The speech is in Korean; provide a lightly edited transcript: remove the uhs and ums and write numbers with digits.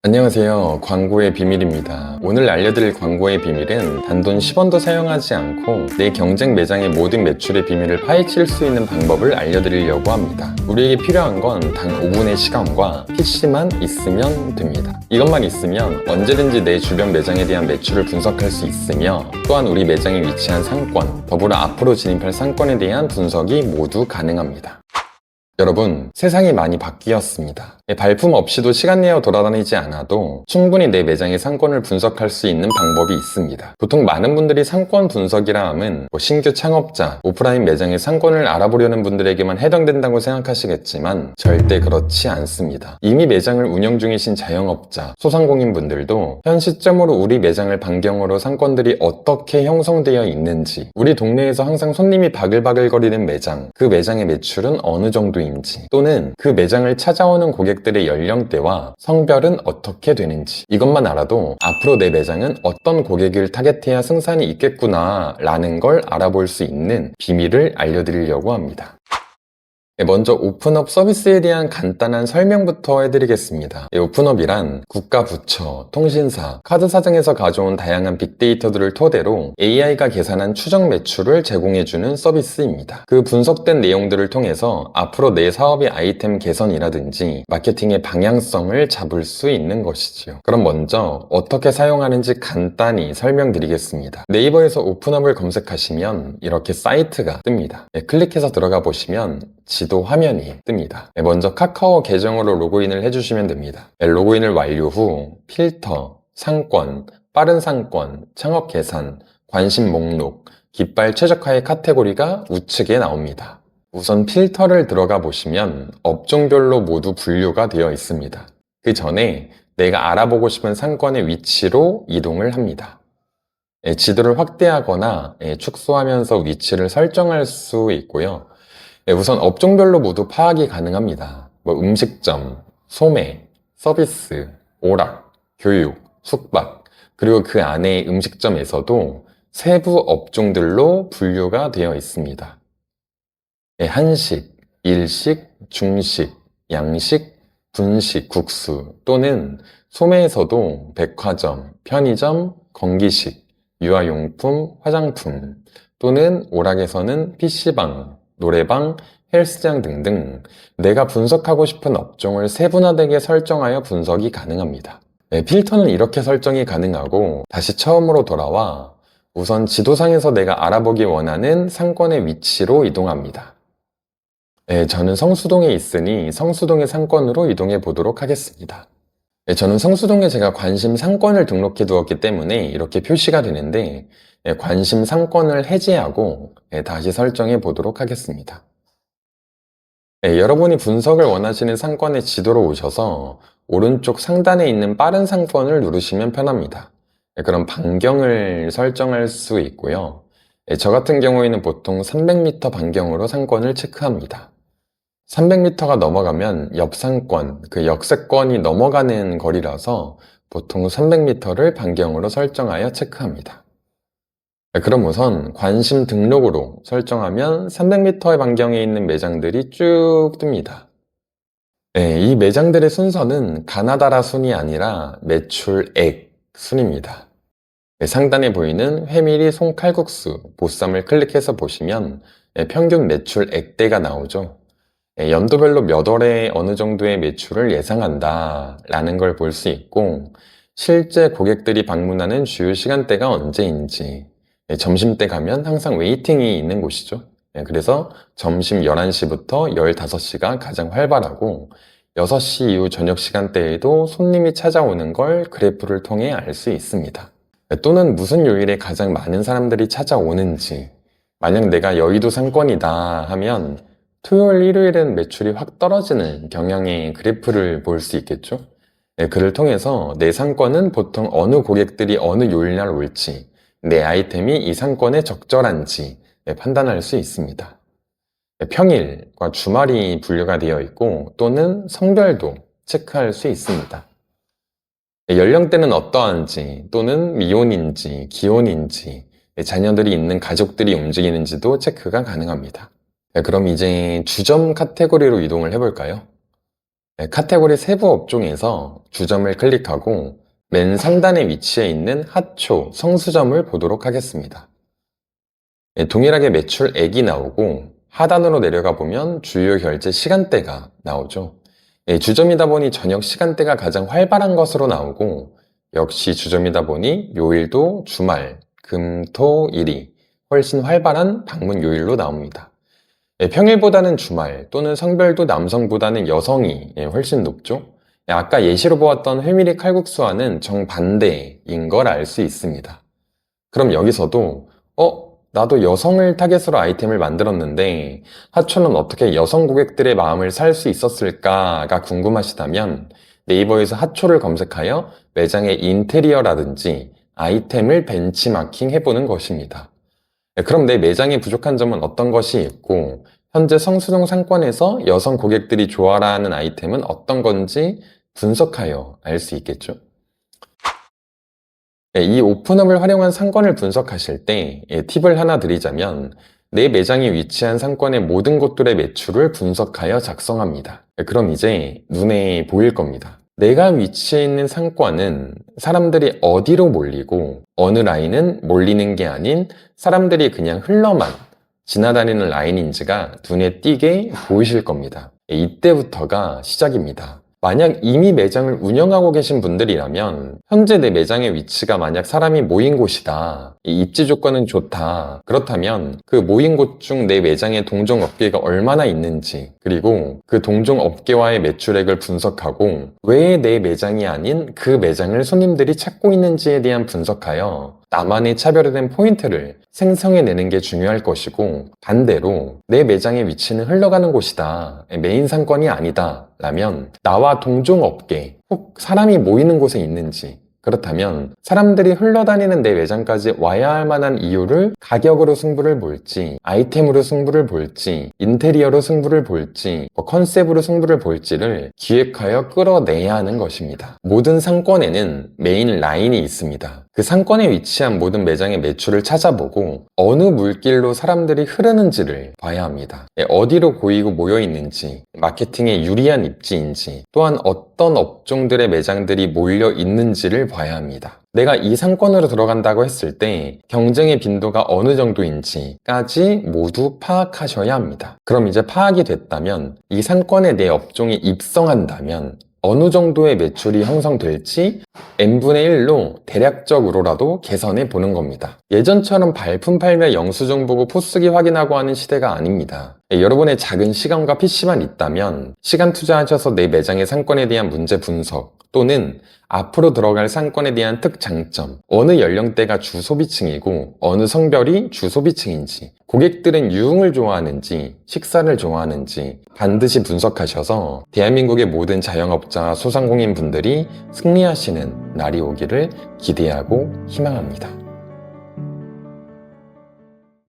안녕하세요. 광고의 비밀입니다. 오늘 알려드릴 광고의 비밀은 단돈 10원도 사용하지 않고 내 경쟁 매장의 모든 매출의 비밀을 파헤칠 수 있는 방법을 알려드리려고 합니다. 우리에게 필요한 건 단 5분의 시간과 PC만 있으면 됩니다. 이것만 있으면 언제든지 내 주변 매장에 대한 매출을 분석할 수 있으며 또한 우리 매장에 위치한 상권, 더불어 앞으로 진입할 상권에 대한 분석이 모두 가능합니다. 여러분, 세상이 많이 바뀌었습니다. 발품 없이도 시간 내어 돌아다니지 않아도 충분히 내 매장의 상권을 분석할 수 있는 방법이 있습니다. 보통 많은 분들이 상권 분석이라 함은 신규 창업자, 오프라인 매장의 상권을 알아보려는 분들에게만 해당된다고 생각하시겠지만 절대 그렇지 않습니다. 이미 매장을 운영 중이신 자영업자, 소상공인 분들도 현 시점으로 우리 매장을 반경으로 상권들이 어떻게 형성되어 있는지, 우리 동네에서 항상 손님이 바글바글거리는 매장, 그 매장의 매출은 어느 정도인지, 또는 그 매장을 찾아오는 고객들의 연령대와 성별은 어떻게 되는지, 이것만 알아도 앞으로 내 매장은 어떤 고객을 타겟해야 승산이 있겠구나 라는 걸 알아볼 수 있는 비밀을 알려드리려고 합니다. 먼저 오픈업 서비스에 대한 간단한 설명부터 해드리겠습니다. 오픈업이란 국가 부처, 통신사, 카드사 등에서 가져온 다양한 빅데이터들을 토대로 AI가 계산한 추정 매출을 제공해주는 서비스입니다. 그 분석된 내용들을 통해서 앞으로 내 사업의 아이템 개선이라든지 마케팅의 방향성을 잡을 수 있는 것이지요. 그럼 먼저 어떻게 사용하는지 간단히 설명드리겠습니다. 네이버에서 오픈업을 검색하시면 이렇게 사이트가 뜹니다. 클릭해서 들어가 보시면 지도 화면이 뜹니다. 먼저 카카오 계정으로 로그인을 해주시면 됩니다. 로그인을 완료 후 필터, 상권, 빠른 상권, 창업 계산, 관심 목록, 깃발 최적화의 카테고리가 우측에 나옵니다. 우선 필터를 들어가 보시면 업종별로 모두 분류가 되어 있습니다. 그 전에 내가 알아보고 싶은 상권의 위치로 이동을 합니다. 지도를 확대하거나 축소하면서 위치를 설정할 수 있고요. 우선 업종별로 모두 파악이 가능합니다. 음식점, 소매, 서비스, 오락, 교육, 숙박, 그리고 그 안에 음식점에서도 세부 업종들로 분류가 되어 있습니다. 한식, 일식, 중식, 양식, 분식, 국수 또는 소매에서도 백화점, 편의점, 건기식, 유아용품, 화장품 또는 오락에서는 PC방, 노래방, 헬스장 등등 내가 분석하고 싶은 업종을 세분화되게 설정하여 분석이 가능합니다. 필터는 이렇게 설정이 가능하고 다시 처음으로 돌아와 우선 지도상에서 내가 알아보기 원하는 상권의 위치로 이동합니다. 저는 성수동에 있으니 성수동의 상권으로 이동해 보도록 하겠습니다. 저는 성수동에 제가 관심 상권을 등록해 두었기 때문에 이렇게 표시가 되는데 관심 상권을 해제하고 다시 설정해 보도록 하겠습니다. 여러분이 분석을 원하시는 상권의 지도로 오셔서 오른쪽 상단에 있는 빠른 상권을 누르시면 편합니다. 그럼 반경을 설정할 수 있고요. 저 같은 경우에는 보통 300m 반경으로 상권을 체크합니다. 300m가 넘어가면 옆 상권, 그 역세권이 넘어가는 거리라서 보통 300m를 반경으로 설정하여 체크합니다. 그럼 우선 관심 등록으로 설정하면 300m의 반경에 있는 매장들이 쭉 뜹니다. 이 매장들의 순서는 가나다라 순이 아니라 매출액 순입니다. 상단에 보이는 회밀이 송칼국수, 보쌈을 클릭해서 보시면 평균 매출액대가 나오죠. 연도별로 몇 월에 어느 정도의 매출을 예상한다 라는 걸 볼 수 있고 실제 고객들이 방문하는 주요 시간대가 언제인지 점심때 가면 항상 웨이팅이 있는 곳이죠. 그래서 점심 11시부터 15시가 가장 활발하고 6시 이후 저녁 시간대에도 손님이 찾아오는 걸 그래프를 통해 알 수 있습니다. 또는 무슨 요일에 가장 많은 사람들이 찾아오는지, 만약 내가 여의도 상권이다 하면 토요일, 일요일엔 매출이 확 떨어지는 경향의 그래프를 볼 수 있겠죠? 그를 통해서 내 상권은 보통 어느 고객들이 어느 요일날 올지, 내 아이템이 이 상권에 적절한지 판단할 수 있습니다. 평일과 주말이 분류가 되어 있고 또는 성별도 체크할 수 있습니다. 연령대는 어떠한지 또는 미혼인지 기혼인지 자녀들이 있는 가족들이 움직이는지도 체크가 가능합니다. 그럼 이제 주점 카테고리로 이동을 해볼까요? 카테고리 세부 업종에서 주점을 클릭하고 맨 상단에 위치해 있는 하초, 성수점을 보도록 하겠습니다. 동일하게 매출액이 나오고 하단으로 내려가 보면 주요 결제 시간대가 나오죠. 주점이다 보니 저녁 시간대가 가장 활발한 것으로 나오고 역시 주점이다 보니 요일도 주말, 금, 토, 일이 훨씬 활발한 방문 요일로 나옵니다. 평일보다는 주말 또는 성별도 남성보다는 여성이 훨씬 높죠. 아까 예시로 보았던 회밀이 칼국수와는 정반대인 걸 알 수 있습니다. 그럼 여기서도 나도 여성을 타겟으로 아이템을 만들었는데 하초는 어떻게 여성 고객들의 마음을 살 수 있었을까가 궁금하시다면 네이버에서 하초를 검색하여 매장의 인테리어라든지 아이템을 벤치마킹 해보는 것입니다. 그럼 내 매장에 부족한 점은 어떤 것이 있고 현재 성수동 상권에서 여성 고객들이 좋아라 하는 아이템은 어떤 건지 분석하여 알 수 있겠죠. 이 오픈업을 활용한 상권을 분석하실 때 팁을 하나 드리자면 내 매장이 위치한 상권의 모든 곳들의 매출을 분석하여 작성합니다. 그럼 이제 눈에 보일 겁니다. 내가 위치해 있는 상권은 사람들이 어디로 몰리고 어느 라인은 몰리는 게 아닌 사람들이 그냥 흘러만 지나다니는 라인인지가 눈에 띄게 보이실 겁니다. 이때부터가 시작입니다. 만약 이미 매장을 운영하고 계신 분들이라면 현재 내 매장의 위치가 만약 사람이 모인 곳이다, 이 입지 조건은 좋다, 그렇다면 그 모인 곳 중 내 매장의 동종 업계가 얼마나 있는지 그리고 그 동종 업계와의 매출액을 분석하고 왜 내 매장이 아닌 그 매장을 손님들이 찾고 있는지에 대한 분석하여 나만의 차별화된 포인트를 생성해내는 게 중요할 것이고 반대로 내 매장의 위치는 흘러가는 곳이다, 메인 상권이 아니다 라면 나와 동종 업계, 혹 사람이 모이는 곳에 있는지 그렇다면 사람들이 흘러다니는 내 매장까지 와야 할 만한 이유를 가격으로 승부를 볼지 아이템으로 승부를 볼지 인테리어로 승부를 볼지 컨셉으로 승부를 볼지를 기획하여 끌어내야 하는 것입니다. 모든 상권에는 메인 라인이 있습니다. 그 상권에 위치한 모든 매장의 매출을 찾아보고 어느 물길로 사람들이 흐르는지를 봐야 합니다. 어디로 고이고 모여 있는지, 마케팅에 유리한 입지인지, 또한 어떤 업종들의 매장들이 몰려 있는지를 봐야 합니다. 내가 이 상권으로 들어간다고 했을 때 경쟁의 빈도가 어느 정도인지까지 모두 파악하셔야 합니다. 그럼 이제 파악이 됐다면 이 상권에 내 업종이 입성한다면 어느 정도의 매출이 형성될지 n분의 1로 대략적으로라도 계산해 보는 겁니다. 예전처럼 발품 팔며 영수증 보고 포스기 확인하고 하는 시대가 아닙니다. 여러분의 작은 시간과 PC만 있다면 시간 투자하셔서 내 매장의 상권에 대한 문제 분석 또는 앞으로 들어갈 상권에 대한 특장점, 어느 연령대가 주 소비층이고 어느 성별이 주 소비층인지, 고객들은 유흥을 좋아하는지 식사를 좋아하는지 반드시 분석하셔서 대한민국의 모든 자영업자, 소상공인 분들이 승리하시는 날이 오기를 기대하고 희망합니다.